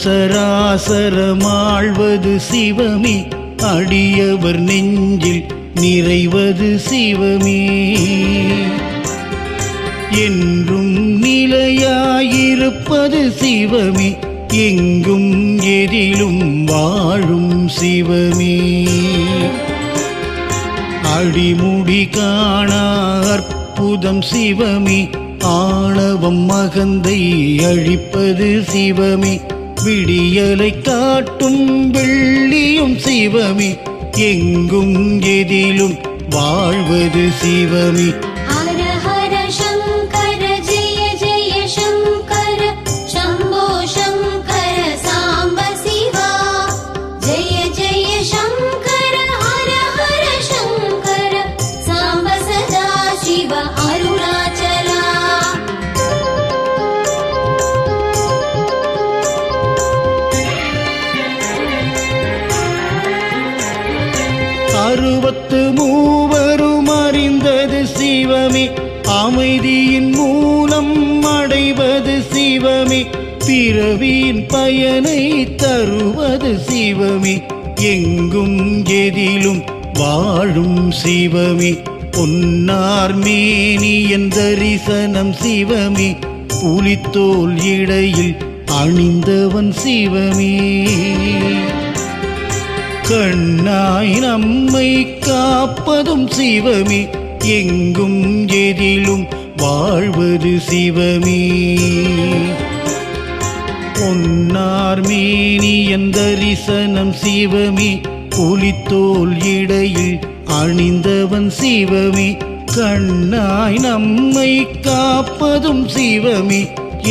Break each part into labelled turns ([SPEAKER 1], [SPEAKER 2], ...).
[SPEAKER 1] சராசரமாழ்வது சிவமே, அடியவர் நெஞ்சில் நிறைவது சிவமே. என்றும் நிலையாயிருப்பது சிவமே, எங்கும் எதிலும் வாழும் சிவமே. அடிமுடி காணா அற்புதம் சிவமே, ஆணவம் மகந்தை அழிப்பது சிவமே. விடியலை காட்டும் வெள்ளியும் சிவமே, எங்கும் எதிலும் வாழ்வது சிவமே. அறுபத்து மூவரும் அறிந்தது சிவமே, அமைதியின் மூலம் அடைவது சிவமே. பிறவியின் பயனை தருவது சிவமே, எங்கும் எதிலும் வாழும் சிவமே. பொன்னார் மேனியன் தரிசனம் சிவமே, புலித்தோல் இடையில் அணிந்தவன் சிவமே. கண்ணாய் நம்மை காப்பதும் சிவமே, எங்கும் எதிலும் வாழ்வது சிவமே. பொன்னார் மேனியன் தரிசனம் சிவமே, புலித்தோல் இடையில் அணிந்தவன் சிவமே. கண்ணாய் நம்மை காப்பதும் சிவமே,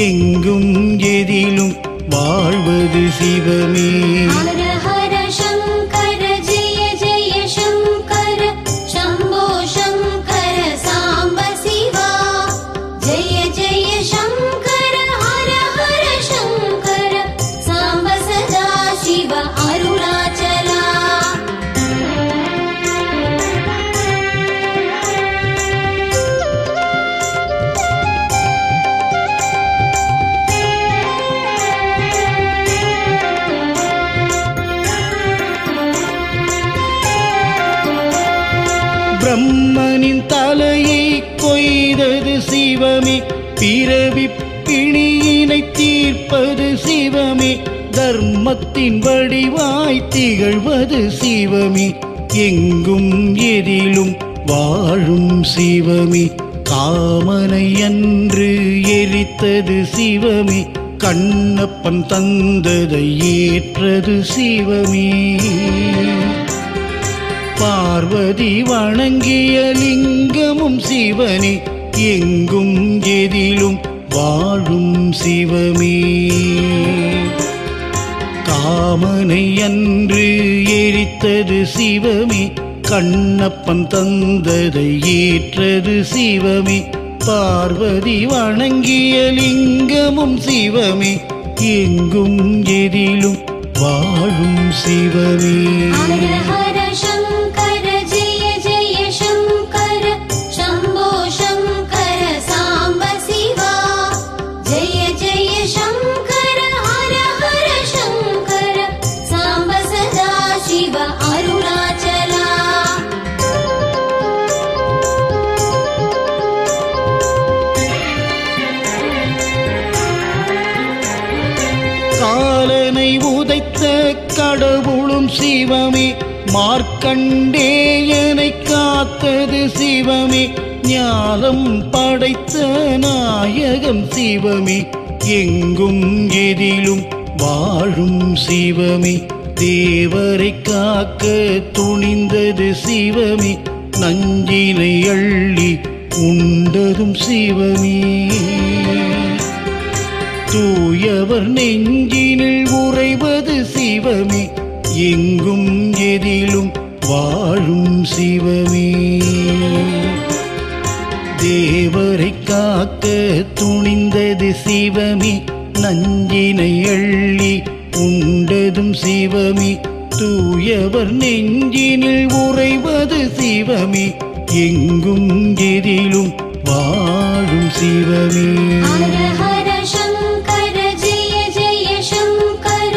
[SPEAKER 1] எங்கும் எதிலும் வாழ்வது சிவமே. பிரம்மனின் தலையை கொய்தது சிவமே, பிறவி பிணியினை தீர்ப்பது சிவமே. தர்மத்தின் வடிவாய் திகழ்வது சிவமே, எங்கும் எதிலும் வாழும் சிவமே. காமனை அன்று எரித்தது சிவமே, கண்ணப்பன் தந்ததை ஏற்றது சிவமே. பார்வதி வணங்கிய லிங்கமும் சிவனே, எங்கும் எதிலும் வாழும் சிவமே. காமனை அன்று எரித்தது சிவமே, கண்ணப்பன் தந்ததை ஏற்றது சிவமே. பார்வதி வணங்கிய லிங்கமும் சிவமே, எங்கும் எதிலும் வாழும் சிவமே. காலனை உதைத்த கடவுளும் சிவமே, மார்க்கண்டேயனை காத்தது சிவமே. ஞானம் படைத்த நாயகம் சிவமே, எங்கும் எதிலும் வாழும் சிவமே. தேவரை காக்க துணிந்தது சிவமே, நஞ்சினை அள்ளி உண்டதும் சிவமே. தூயவர் நெஞ்சினில் உறைவது சிவமே, எங்கும் எதிலும் வாழும் சிவமே. தேவரை காக்க துணிந்தது சிவமே, நஞ்சினை அள்ளி உண்டதும் சிவமே. தூயவர் நெஞ்சினில் உறைவது சிவமே, எங்கும் எதிலும் வாழும் சிவமே.
[SPEAKER 2] ஹர ஹர சங்கர ஜெய ஜெய சங்கர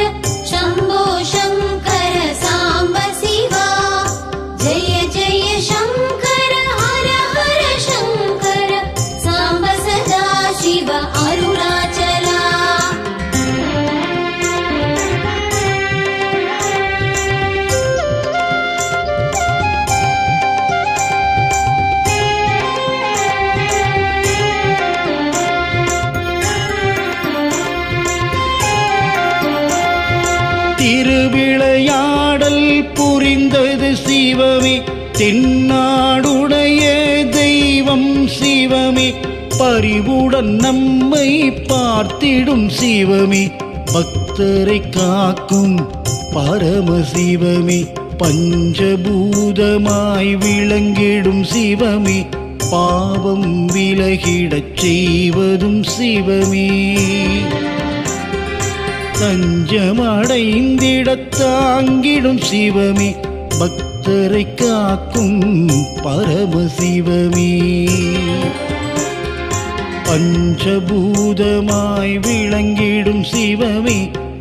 [SPEAKER 1] திருவிளையாடல் புரிந்தது சிவமே, தென்னாடுடைய தெய்வம் சிவமே, பரிவுடன் நம்மை பார்த்திடும் சிவமே, பக்தரை காக்கும் பரமசிவமே, பஞ்சபூதமாய் விளங்கிடும் சிவமே, பாவம் விலகிடச் செய்வதும் சிவமே, தஞ்சமடைந்திடத் தாங்கிடும் சிவமே, பக்தரை காக்கும் பரமசிவமே, பஞ்சபூதமாய் விளங்கிடும் சிவமே,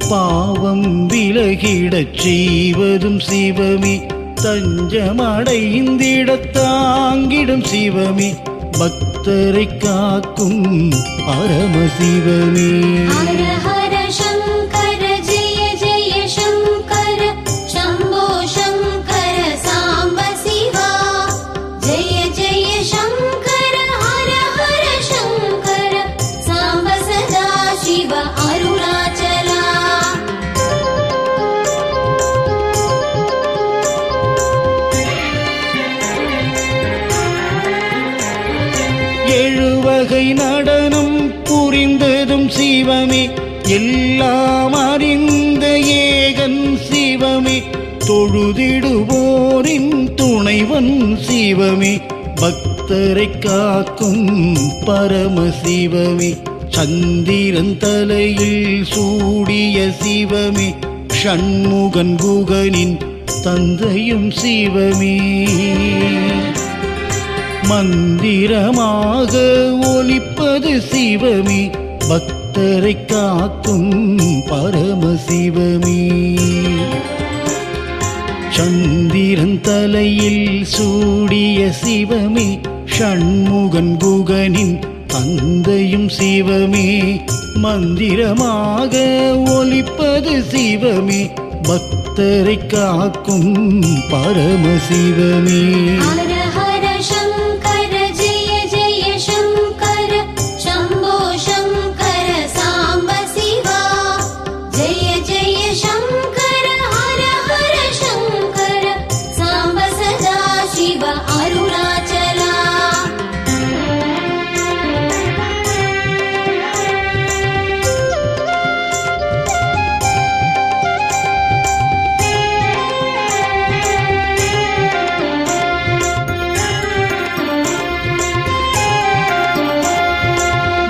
[SPEAKER 1] பாவம் விலகிடச் செய்வதும் சிவமே, தஞ்சமடைந்திடத் தாங்கிடும் சிவமே, பக்தரை காக்கும் பரமசிவமே.
[SPEAKER 2] ஹர ஹர சங்கர ஜெய ஜெய சங்கர சம்போ சங்கர சாம்ப சிவா, ஜெய ஜெய சங்கர ஹர ஹர சங்கர சாம்ப சதா சிவ அருணாச்சலா.
[SPEAKER 1] எழுவகை நடனம் புரிந்ததும் சிவமே, எல்லாம் அறிந்த ஏகன் சிவமே, தொழுதிடுவோரின் துணைவன் சிவமே, பக்தரை காக்கும் பரமசிவமே, சந்திரன் தலையில் சூடிய சிவமே, ஷண்முகன் குகனின் தந்தையும் சிவமே, மந்திரமாக ஒலிப்பது சிவமே, பக்தரை காக்கும் பரமசிவமே, சந்திரன் தலையில் சூடிய சிவமே, ஷண்முகன் குகனின் தந்தையும் சிவமே, மந்திரமாக ஒலிப்பது சிவமே, பக்தரை காக்கும் பரமசிவமே.
[SPEAKER 2] ஹர ஹர சங்கர ஜெய ஜெய சங்கர சம்போ சங்கர சாம்ப சிவா, ஜெய ஜெய சங்கர ஹர ஹர சங்கர சாம்ப சதா சிவ அருணாச்சலா.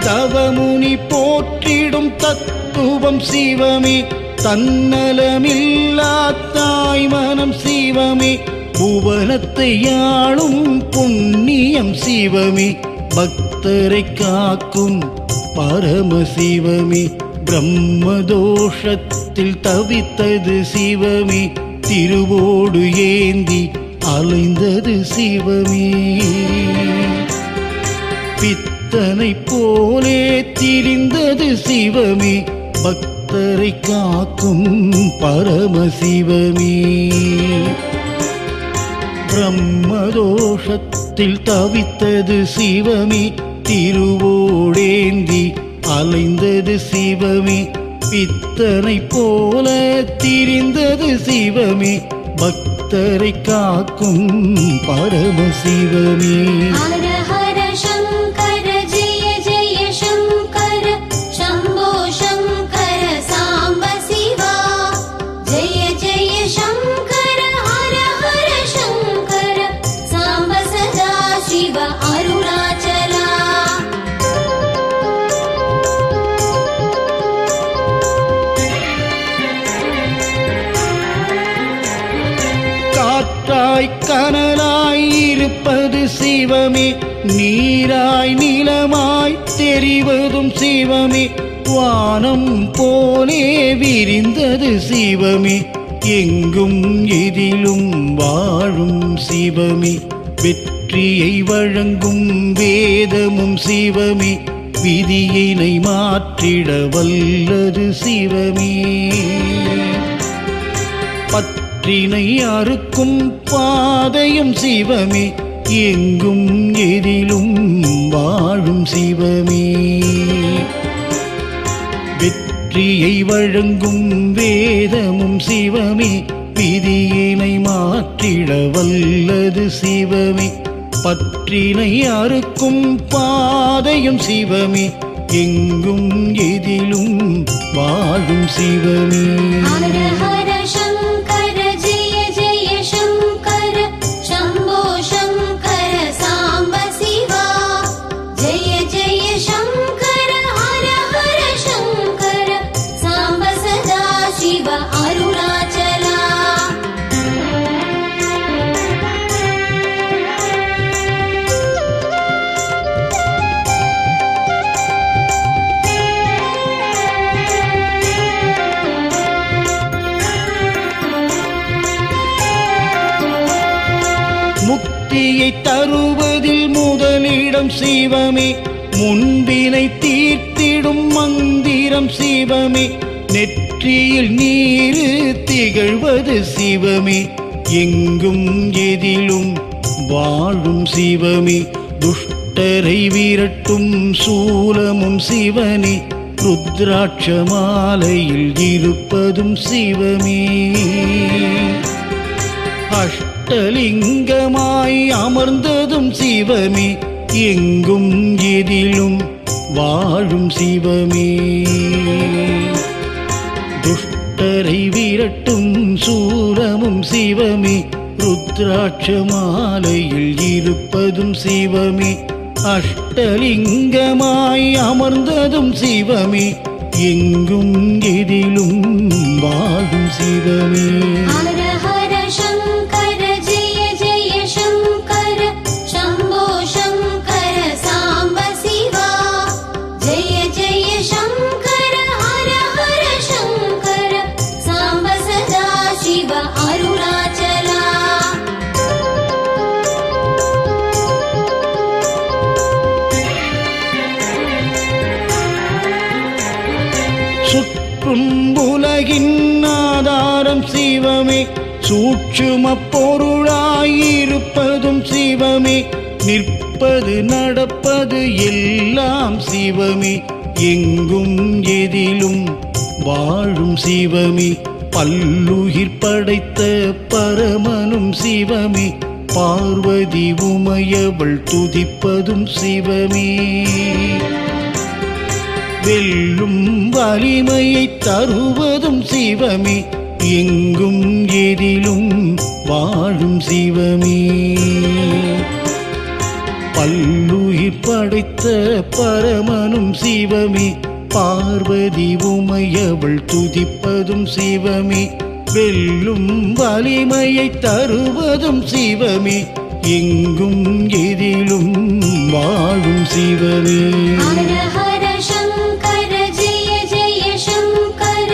[SPEAKER 1] தவமுனி போற்றிடும் தத்துவம் சிவமே, தன்னலமில்லா தாய் மனம் சிவமே, புவனத்தை ஆளும் புண்ணியம் சிவமே, பக்தரை காக்கும் பரமசிவமே, பிரம்மதோஷத்தில் தவித்தது சிவமே, திருவோடு ஏந்தி அலைந்தது சிவமே, பித்தனை போலே திரிந்தது சிவமே, பக்தரை காக்கும் பரமசிவமே, பிரம்மதோஷத்தில் தவித்தது சிவமே, திருவோடேந்தி அலைந்தது சிவமே, பித்தனை போல திரிந்தது சிவமே, பக்தரை காக்கும் பரமசிவமே.
[SPEAKER 2] ஹர ஹர சங்கர ஜெய ஜெய சங்கர சம்போ சங்கர சாம்ப சிவா, ஜெய ஜெய சங்கர ஹர ஹர சங்கர சாம்ப சதா சிவ அருணாச்சலா.
[SPEAKER 1] காற்றாய் கனலாய் இருப்பது சிவமே, நீராய் நிலமாய் தெரிவதும் சிவமே, வானம் போலே விரிந்தது சிவமே, எங்கும் எதிலும் வாழும் சிவமே, வெற்றியை வழங்கும் வேதமும் சிவமே, விதியினை மாற்றிட வல்லது சிவமே, பற்றினை அறுக்கும் பாதையும் சிவமே, எங்கும் எதிலும் வாழும் சிவமே, வெற்றியை வழங்கும் வேதமும் சிவமே, விதியினை மாற்றிட வல்லது சிவமே. பற்றினை அறுக்கும் பாதையும் சிவமே, எங்கும் எதிலும் வாழும் சிவமே.
[SPEAKER 2] ஹர ஹர சங்கர ஜெய ஜெய சங்கர சம்போ சங்கர சாம்ப சிவா. ஜெய ஜெய சங்கர ஹர ஹர சங்கர சாம்ப சதா சிவ அருணாச்சலா.
[SPEAKER 1] முக்தியை தருவதில் முதலிடம் சிவமே, முன்பினை தீர்த்திடும் மந்திரம் சிவமே. நெற்றியில் நீரு திகழ்வது சிவமே, எங்கும் எதிலும் வாழும் சிவமே. துஷ்டரை விரட்டும் சூலமும் சிவனே, ருத்ராட்ச மாலையில் இருப்பதும் சிவமே. அஷ்டலிங்கமாய் அமர்ந்ததும் சிவமே, எங்கும் எதிலும் வாழும் சிவமே. துஷ்டரை விரட்டும் சூலமும் சிவமே, ருத்ராட்ச மாலையில் இருப்பதும் சிவமே. அஷ்டலிங்கமாய் அமர்ந்ததும் சிவமே, எங்கும் எதிலும் வாழும் சிவமே.
[SPEAKER 2] ஹர ஹர சங்கர ஜெய ஜெய சங்கர சம்போ சங்கர சாம்ப சிவா. ஜெய ஜெய சங்கர ஹர ஹர சங்கர சாம்ப சதா சிவ அருணாச்சலா.
[SPEAKER 1] சுற்றும் உலகின் ஆதாரம் சிவமே, சூட்சும பொருளாயிருப்பதும் சிவமே. நிற்பது நடப்பது எல்லாம் சிவமே, எங்கும் எதிலும் வாழும் சிவமே. பல்லுயிர் படைத்த பரமனும் சிவமே, பார்வதி உமையவள் துதிப்பதும் சிவமே. வெல்லும் வலிமையை தருவதும் சிவமே, எங்கும் எதிலும் வாழும் சிவமே. பல்லுயிர் படைத்த பரமனும் சிவமே, பார்வதி உமையவள் துதிப்பதும் சிவமே. வெல்லும் வலிமையை தருவதும் சிவமே, எங்கும் எதிலும் வாழும் சிவமே.
[SPEAKER 2] ஹர ஹர சங்கர ஜெய ஜெய சங்கர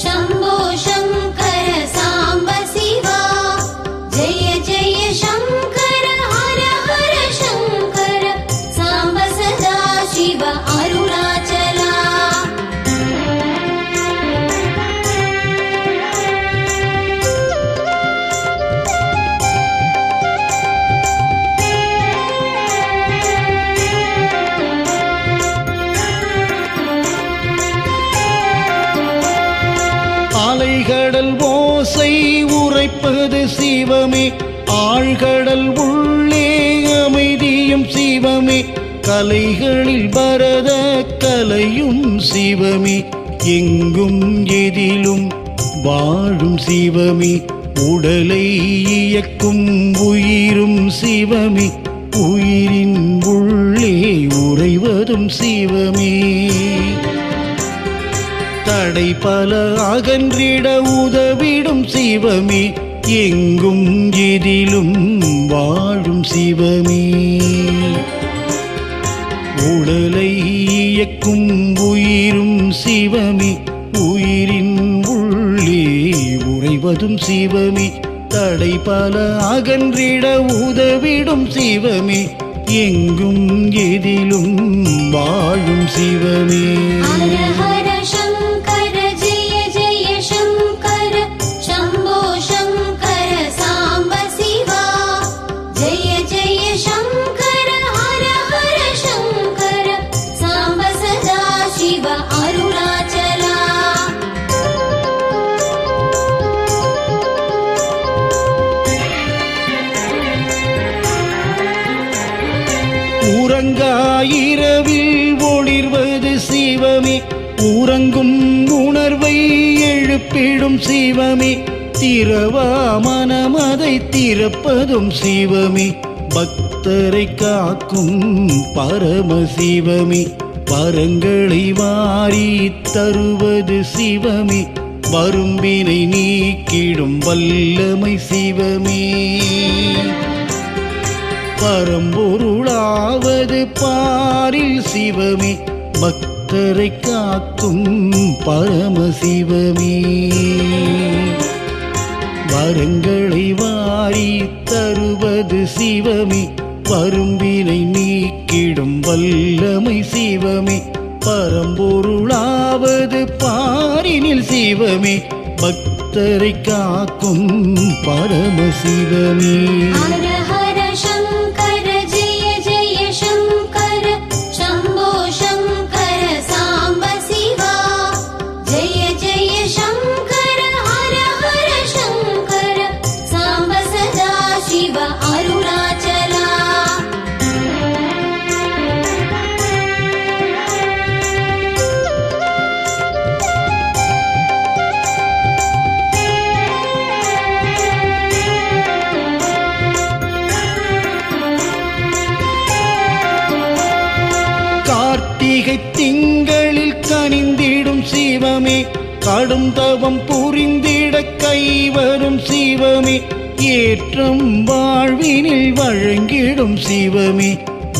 [SPEAKER 2] சம்போ சங்கர சாம்ப சிவா. ஜெய ஜெய சங்கர ஹர ஹர சங்கர சாம்ப சதா சிவ அருணாச்சலா.
[SPEAKER 1] அலைகடல் ஓசை உரைப்பது சிவமே, ஆழ்கடல் உள்ளே அமைதியும் சிவமே. கலைகளில் பரத கலையும் சிவமே, எங்கும் எதிலும் வாழும் சிவமே. உடலை இயக்கும் உயிரும் சிவமே, உயிரின் உள்ளே உறைவதும் சிவமே. தடை பல அகன்றிட உதவிடும் சிவமே, எங்கும் எதிலும் வாழும் சிவமே. உடலை இயக்கும் உயிரும் சிவமே, உயிரின் உள்ளே உறைவதும் சிவமே. தடை பல அகன்றிட உதவிடும் சிவமே, எங்கும் எதிலும் வாழும் சிவமே.
[SPEAKER 2] ஹர ஹர சங்கர ஜெய ஜெய சங்கர சம்போ சங்கர சாம்ப சிவா. ஜெய ஜெய சங்கர ஹர ஹர சங்கர சாம்ப சதா சிவ அருணாச்சலா.
[SPEAKER 1] இரவில் ஒளிர்வது சிவமே, உறங்கும் உணர்வை எழுப்பிடும் சிவமே, திரவா மனமதை திறப்பதும் சிவமே, பக்தரை காக்கும் பரமசிவமே, வரங்களை வாரி தருவது சிவமே, வரும்பினை நீக்கிடும் வல்லமை சிவமே, பரம்பொருளாவது பாரில் சிவமே, பக்தரை காக்கும் பரமசிவமே, வரங்களை வாரி தருவது சிவமே, வரும்பினை நீக்கிடும் வல்லமை சிவமே, பரம்பொருளாவது பாரினில் சிவமே, பக்தரை காக்கும் பரமசிவமே.
[SPEAKER 2] ஹர ஹர சங்கர ஜெய ஜெய சங்கர சம்போ சங்கர சாம்ப சிவா, ஜெய ஜெய சங்கர ஹர ஹர சங்கர சாம்ப சதா சிவ அருணாச்சலா.
[SPEAKER 1] கார்த்திகை திங்களில் கனிந்திடும் சிவமே, கடும் தவம் புரிந்திட கைவரும் சிவமே, ஏற்றம் வாழ்வினில் வழங்கிடும் சிவமே,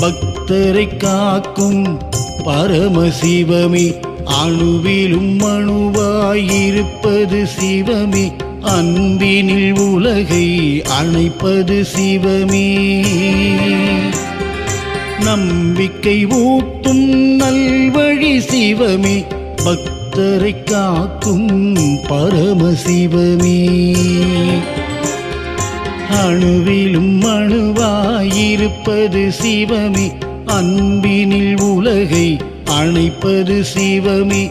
[SPEAKER 1] பக்தரை காக்கும் பரமசிவமே, அணுவிலும் அணுவாயிருப்பது சிவமே, அன்பினில் உலகை அணைப்பது சிவமே, நம்பிக்கை ஊட்டும் நல்வழி சிவமே, பக்தரை காக்கும் பரமசிவமே, அணுவிலும் அணுவாயிருப்பது சிவமே, அன்பினில் உலகை அணைப்பது சிவமே,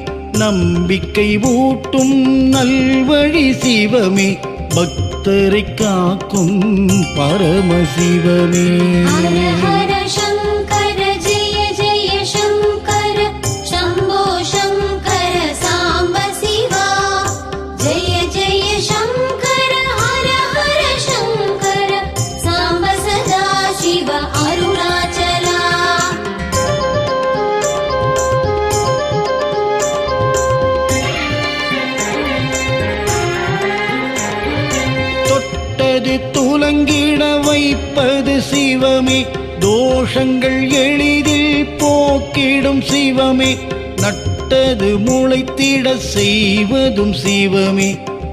[SPEAKER 1] நம்பிக்கை ஊட்டும் நல்வழி சிவமே, பக்தரை காக்கும் பரமசிவமே.
[SPEAKER 2] ஹர ஹர சங்கர ஜெய ஜெய சங்கர சம்போ சங்கர சாம்ப சிவா, ஜெய ஜெய சங்கர ஹர ஹர சங்கர சாம்ப சதா சிவ அருணாச்சலா.
[SPEAKER 1] தொட்டது துலங்கிட வைப்பது சிவமே, தோஷங்கள் எளிதில் போக்கிடும் சிவமே, நட்டது முளைத்திட செய்வதும் சிவமே,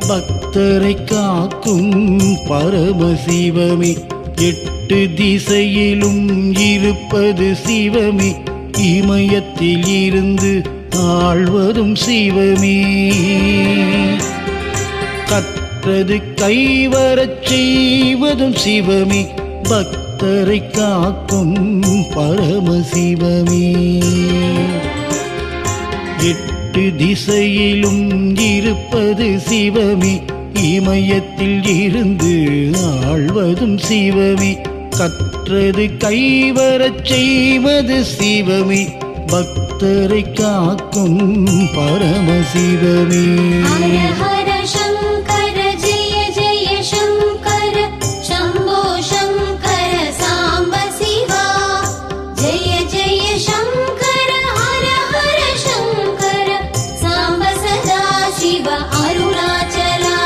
[SPEAKER 1] பக்தரை காக்கும் பரமசிவமே, எட்டு திசையிலும் இருப்பது சிவமே, இமயத்தில் இருந்து ஆழ்வதும் சிவமே, கற்றது கைவரச் செய்வதும் சிவமே, பக்தரை காக்கும் பரமசிவமே, எட்டு திசையிலும் இருப்பது சிவமே, இமயத்தில் இருந்து ஆழ்வதும் சிவமே, கற்றது கைவரச் செய்வது சிவமே, பக்தரை காக்கும் பரமசிவமே.
[SPEAKER 2] ஹர ஹர சங்கர ஜெய ஜெய சங்கர சம்போ சங்கர சாம்ப சிவா, ஜெய ஜெய சங்கர ஹர ஹர சங்கர சாம்ப சதா சிவ அருணாச்சலா.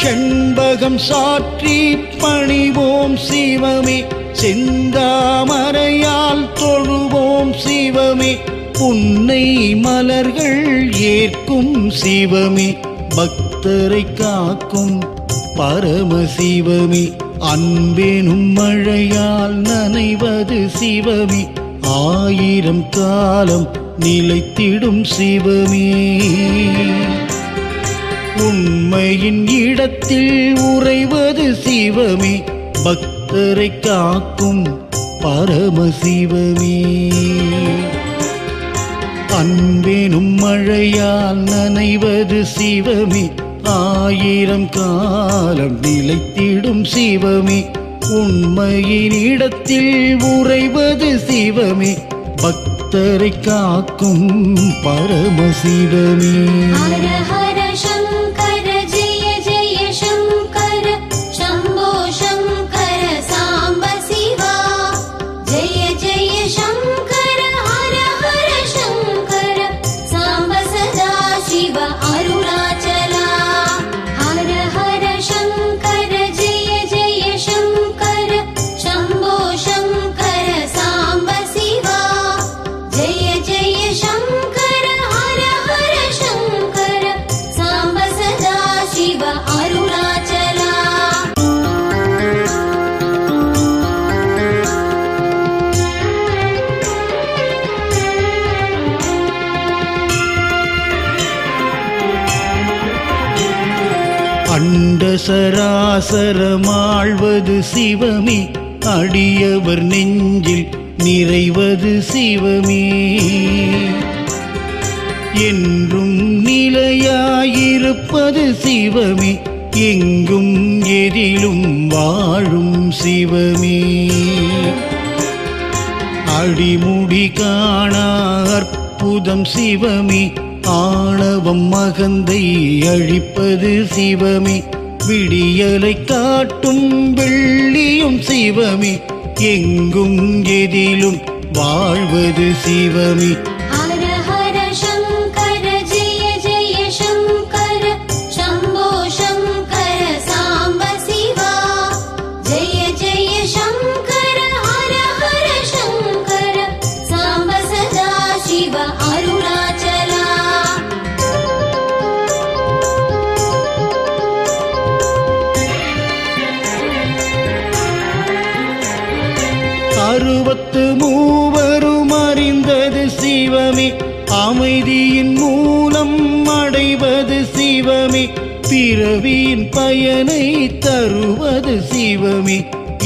[SPEAKER 1] செண்பகம் சாற்றி பணிவோம் சிவமே, செந்தாமரையால் தொழுவோம் சிவமே, புன்னை மலர்கள் ஏற்கும் சிவமே, பக்தரை காக்கும் பரமசிவமே, அன்பெனும் மழையால் நனைவது சிவமே, ஆயிரம் காலம் நிலைத்திடும் சிவமே, உண்மையின் இடத்தில் உறைவது சிவமே, பக்தரை பக்தரை காக்கும் பரமசிவமே. அன்பெனும் மழையால் நனைவது சிவமே, 1000 காலம் நிலைத்திடும் சிவமே. உண்மையினிடத்தில் உறைவது சிவமே, பக்தரை காக்கும் பரமசிவமே.
[SPEAKER 2] ஹர ஹர சங்கர ஜெய ஜெய சங்கர சம்போ சங்கர சாம்ப சிவா. ஜெய ஜெய சங்கர ஹர ஹர சங்கர சாம்ப சதா சிவ அருணாச்சலா. ஹர ஹர சங்கர ஜெய ஜெய சங்கர சம்போ சங்கர சாம்ப சிவா. ஜெய ஜெய சங்கர ஹர ஹர சங்கர சாம்ப சதா சிவ அருணாச்சலா.
[SPEAKER 1] அண்ட சராசரமாழ்வது சிவமே, அடியவர் நெஞ்சில் நிறைவது சிவமே. என்றும் நிலையாயிருப்பது சிவமே, எங்கும் எதிலும் வாழும் சிவமே. அடிமுடி காணா அற்புதம் சிவமே, ஆணவம் மகந்தை அழிப்பது சிவமே. விடியலை காட்டும் வெள்ளியும் சிவமே, எங்கும் எதிலும் வாழ்வது சிவமே.
[SPEAKER 2] ஹர ஹர சங்கர ஜெய ஜெய சங்கர சம்போ சங்கர சாம்ப சிவா. ஜெய ஜெய சங்கர ஹர ஹர சங்கர சாம்ப சதா சிவ அருணாச்சலா.
[SPEAKER 1] அறுபத்து மூவரும் அறிந்தது சிவமே, அமைதியின் மூலம் அடைவது சிவமே. பிறவியின் பயனை தருவது சிவமே,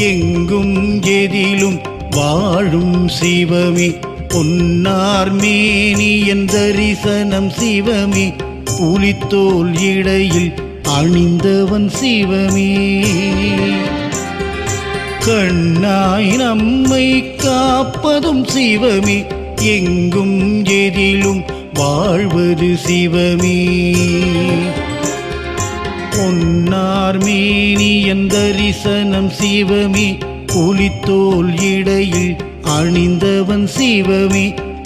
[SPEAKER 1] எங்கும் எதிலும் வாழும் சிவமே. பொன்னார் மேனியன் தரிசனம் சிவமே, புலித்தோல் இடையில் அணிந்தவன் சிவமே. கண்ணாய் நம்மை காப்பதும் சிவமே, எங்கும் எதிலும் வாழ்வது சிவமே. பொன்னார் மேனியன் தரிசனம் சிவமே, புலித்தோல் இடையில் அணிந்தவன் சிவமே.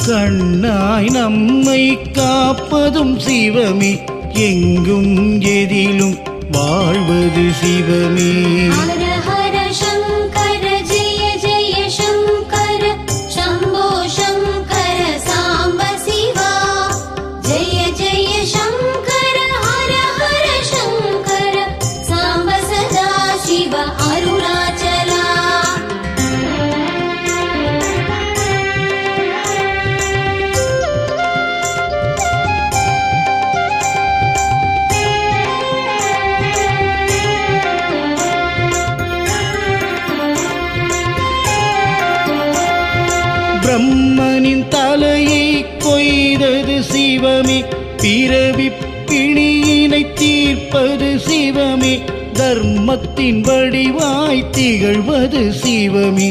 [SPEAKER 1] கண்ணாய் நம்மை காப்பதும் சிவமே, எங்கும் எதிலும் வாழ்வது சிவமே.
[SPEAKER 2] ஹர ஹர சங்கர ஜெய ஜெய சங்கர சம்போ சங்கர சாம்ப சிவா. ஜெய ஜெய சங்கர ஹர ஹர சங்கர சாம்ப சதா சிவ அருணாச்சலா.
[SPEAKER 1] பிரம்மனின் தலையை கொய்தது சிவமே, பிறவி பிணியினை தீர்ப்பது சிவமே. தர்மத்தின் வடிவாய் திகழ்வது சிவமே,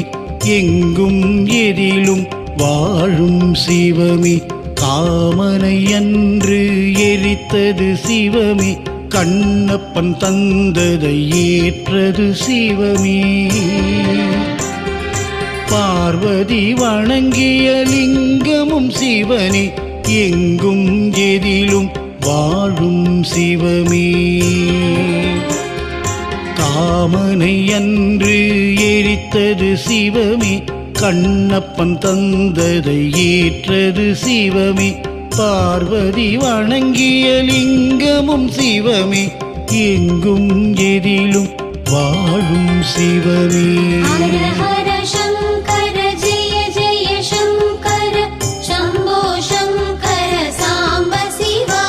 [SPEAKER 1] எங்கும் எதிலும் வாழும் சிவமே. காமனை அன்று எரித்தது சிவமே, கண்ணப்பன் தந்ததை ஏற்றது சிவமே. பார்வதி வணங்கிய லிங்கமும் சிவனே, எங்கும் எதிலும் வாழும் சிவமே. காமனை அன்று எரித்தது சிவமே, கண்ணப்பன் தந்ததை ஏற்றது சிவமே. பார்வதி வணங்கிய லிங்கமும் சிவமே, எங்கும் எதிலும் வாழும் சிவமே.
[SPEAKER 2] ஹர ஹர சங்கர ஜெய ஜெய சங்கர சம்போ சங்கர சாம்ப சிவா.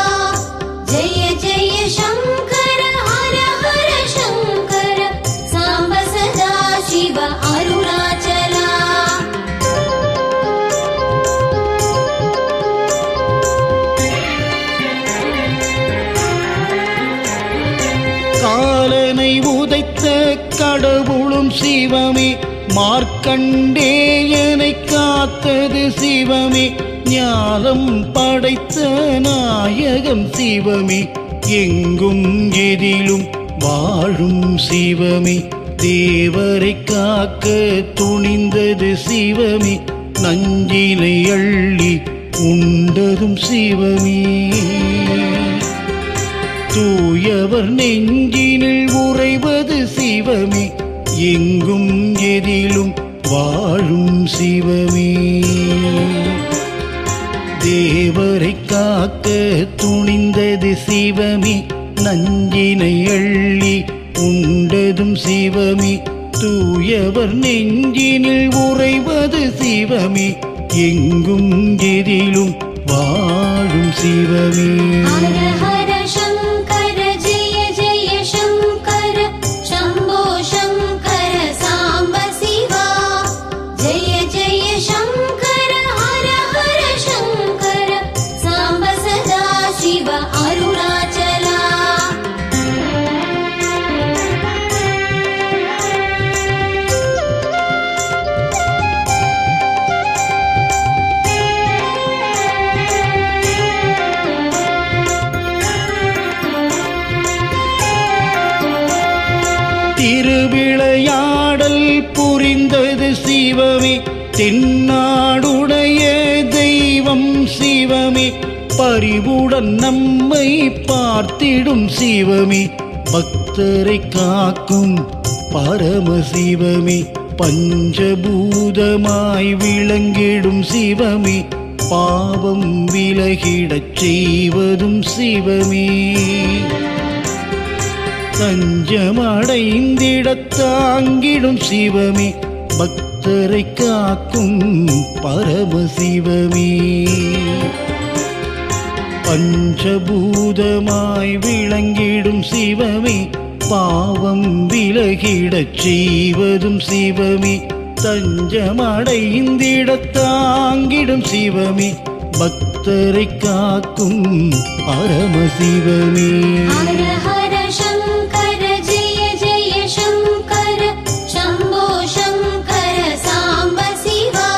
[SPEAKER 2] ஜெய ஜெய சங்கர ஹர ஹர சங்கர சாம்ப சதா சிவ
[SPEAKER 1] காலனை உதைத்த கடவுளும் சிவமே, மார்க்கண்டேயனை காத்தது சிவமே, ஞானம் படைத்த நாயகம் சிவமே, எங்கும் எதிலும் வாழும் சிவமே, தேவரை காக்க துணிந்தது சிவமே, நஞ்சினை அள்ளி உண்டதும் சிவமே, தூயவர் நெஞ்சினில் உறைவது சிவமே, எங்கும் எதிலும் வாழும் சிவமே, தேவரை காக்க துணிந்தது சிவமே, நஞ்சினை அள்ளி உண்டதும் சிவமே, தூயவர் நெஞ்சினில் உறைவது சிவமே, எங்கும் எதிலும் வாழும் சிவமே.
[SPEAKER 2] ஹர ஹர சங்கர ஜெய ஜெய சங்கர சம்போ சங்கர சாம்ப சிவா, ஜெய ஜெய சங்கர ஹர ஹர சங்கர சாம்ப சதா சிவ அருணாச்சலா.
[SPEAKER 1] திருவிளையாடல் புரிந்தது சிவமே, தென்னாடுடைய தெய்வம் சிவமே, பரிவுடன் நம்மை பார்த்திடும் சிவமே, பக்தரை காக்கும் பரமசிவமே, பஞ்சபூதமாய் விளங்கிடும் சிவமே, பாவம் விலகிடச் செய்வதும் சிவமே, தஞ்சமடைந்திடத் தாங்கிடும் சிவமே, பக்தரை காக்கும் பரமசிவமே, பஞ்சபூதமாய் விளங்கிடும் சிவமே, பாவம் விலகிடச் செய்வதும் சிவமே, தஞ்சமடைந்திடத் தாங்கிடும் சிவமே, பக்தரை காக்கும் பரமசிவமே.
[SPEAKER 2] ஹர ஹர சங்கர ஜெய ஜெய சங்கர சம்போ சங்கர சாம்ப சிவா,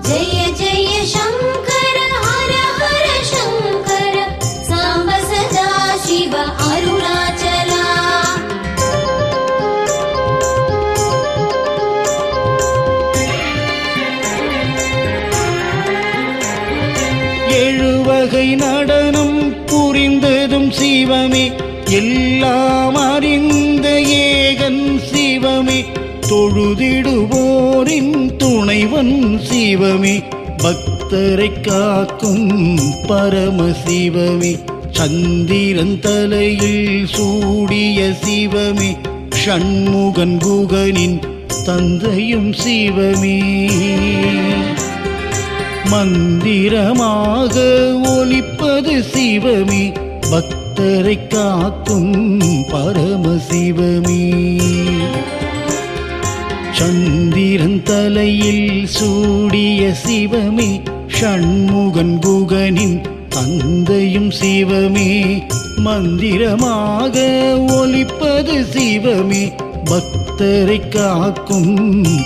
[SPEAKER 2] ஜெய ஜெய சங்கர ஹர ஹர சங்கர சாம்ப சதா சிவ அருணாச்சலா.
[SPEAKER 1] எழுவகை நடனம் புரிந்ததும் சிவமே, எல்லாம் அறிந்த ஏகன் சிவமே, தொழுதிடுவோரின் துணைவன் சிவமே, பக்தரை காக்கும் பரமசிவமே, சந்திரன் தலையில் சூடிய சிவமே, ஷண்முகன் குகனின் தந்தையும் சிவமே, மந்திரமாக ஒலிப்பது சிவமே, பக்தரை காக்கும் பரமசிவமே, சந்திரன் தலையில் சூடிய சிவமே, ஷண்முகன் குகனின் தந்தையும் சிவமே, மந்திரமாக ஒலிப்பது சிவமே, பக்தரை காக்கும்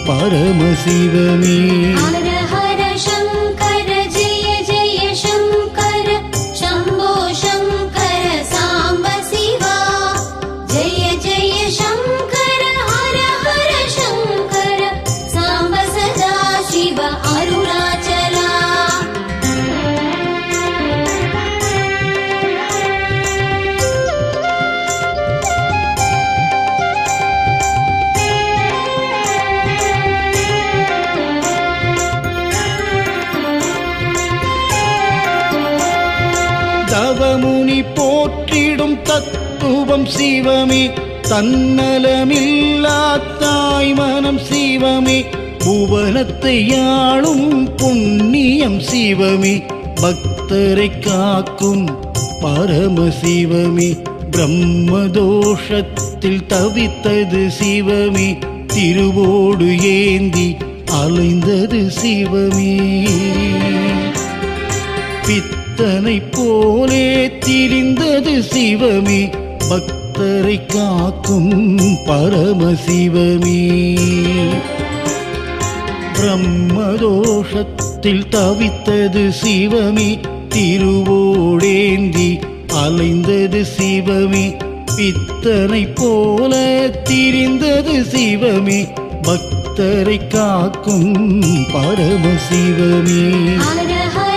[SPEAKER 1] பரமசிவமே.
[SPEAKER 2] ஹர ஹர சங்கர ஜெய ஜெய சங்கர சம்போ சங்கர சாம்ப சிவா, ஜெய ஜெய சங்கர ஹர ஹர சங்கர சாம்ப சதா சிவ அருணாச்சலா.
[SPEAKER 1] தவமுனி போற்றிடும் தத்துவம் சிவமே, தன்னலமில்லா தாய் மனம் சிவமே, புவனத்தை ஆளும் புண்ணியம் சிவமே, பக்தரை காக்கும் பரமசிவமே, பிரம்மதோஷத்தில் தவித்தது சிவமே, திருவோடு ஏந்தி அலைந்தது சிவமே, பித்தனை போலே திரிந்தது சிவமே, பக்த பக்தரை காக்கும் பரமசிவமே. பிரம்மதோஷத்தில் தவித்தது சிவமே, திருவோடேந்தி அலைந்தது சிவமே. பித்தனை போல திரிந்தது சிவமே, பக்தரை காக்கும் பரமசிவமே.
[SPEAKER 2] ஹர ஹர